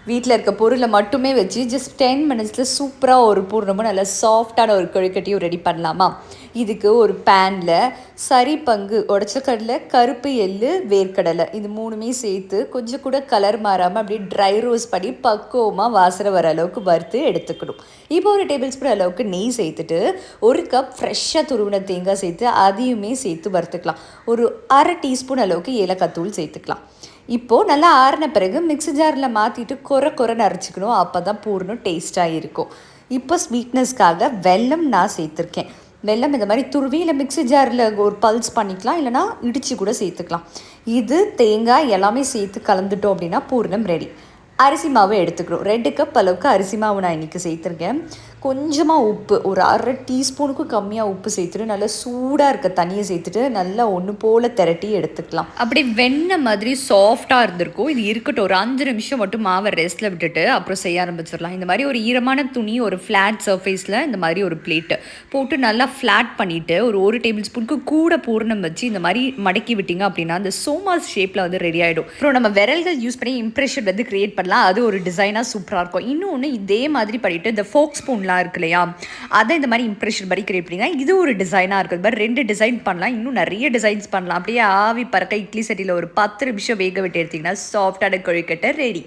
வீட்டில் இருக்க பொருளை மட்டுமே வச்சு ஜஸ்ட் 10 மினிட்ஸில் சூப்பராக ஒரு பூர்ணமும் நல்லா சாஃப்டான ஒரு கொழுக்கட்டையும் ரெடி பண்ணலாமா. இதுக்கு ஒரு பேனில் சரி பங்கு உடச்ச கடலை, கருப்பு எள்ளு, வேர்க்கடலை இது மூணுமே சேர்த்து கொஞ்சம் கூட கலர் மாறாமல் அப்படியே ட்ரை ரோஸ்ட் பண்ணி பக்குவமாக வாசனை வர அளவுக்கு வறுத்து எடுத்துக்கணும். இப்போ ஒரு டேபிள் ஸ்பூன் அளவுக்கு நெய் சேர்த்துட்டு 1 கப் ஃப்ரெஷ்ஷாக துருவின தேங்காய் சேர்த்து அதையுமே சேர்த்து வறுத்துக்கலாம். ஒரு அரை டீஸ்பூன் அளவுக்கு ஏலக்காய் தூள் சேர்த்துக்கலாம். இப்போது நல்லா ஆறின பிறகு மிக்ஸி ஜாரில் மாற்றிட்டு கொர அரைச்சிக்கணும். அப்போ தான் பூர்ணம் டேஸ்ட்டாக இருக்கும். இப்போ ஸ்வீட்னஸ்க்காக வெல்லம் நான் சேர்த்துருக்கேன். வெல்லம் இந்த மாதிரி துருவி இல்லை மிக்ஸி ஜாரில் ஒரு பல்ஸ் பண்ணிக்கலாம், இல்லைனா இடித்து கூட சேர்த்துக்கலாம். இது தேங்காய் எல்லாமே சேர்த்து கலந்துட்டோம் அப்படின்னா பூர்ணம் ரெடி. அரிசி மாவு எடுத்துக்கிறோம். 2 கப் அளவுக்கு அரிசி மாவு நான் இன்றைக்கி சேர்த்துருக்கேன். கொஞ்சமாக உப்பு, ஒரு அரை டீஸ்பூனுக்கும் கம்மியாக உப்பு சேர்த்துட்டு நல்லா சூடாக இருக்க தண்ணியை சேர்த்துட்டு நல்லா ஒன்று போல் திரட்டி எடுத்துக்கலாம். அப்படி வெண்ணெய் மாதிரி சாஃப்டாக இருந்திருக்கும். இது இருக்கட்டும், ஒரு 5 நிமிஷம் மட்டும் மாவை ரெஸ்ட்டில் விட்டுட்டு அப்புறம் செய்ய ஆரம்பிச்சிடலாம். இந்த மாதிரி ஒரு ஈரமான துணி, ஒரு ஃப்ளாட் சர்ஃபேஸில் இந்த மாதிரி ஒரு பிளேட்டு போட்டு நல்லா ஃப்ளாட் பண்ணிவிட்டு ஒரு டேபிள் ஸ்பூனுக்கு கூட பூர்ணம் வச்சு இந்த மாதிரி மடக்கி விட்டிங்க அப்படின்னா அந்த சோமாஸ் ஷேப்பில் வந்து ரெடி ஆகிடும். அப்புறம் நம்ம விரல்கள் யூஸ் பண்ணி இம்ப்ரெஷன் வந்து க்ரியேட் பண்ணலாம். அது ஒரு டிசைனாக சூப்பராக இருக்கும். இன்னொன்று இதே மாதிரி பண்ணிவிட்டு இந்த ஃபோக் ஸ்பூன்லாம் இருக்கு இல்லையா, அதை இந்த மாதிரி இம்ப்ரெஷன் மாதிரி கிரியேட் பண்ணிங்கன்னா இது ஒரு டிசைனாக இருக்குது. இது மாதிரி 2 டிசைன் பண்ணலாம். இன்னும் நிறைய டிசைன்ஸ் பண்ணலாம். அப்படியே ஆவி பறக்க இட்லி சட்டியில் ஒரு 10 நிமிஷம் வேக விட்டு எடுத்திங்கன்னா சாஃப்டான கொழுக்கட்டை ரெடி.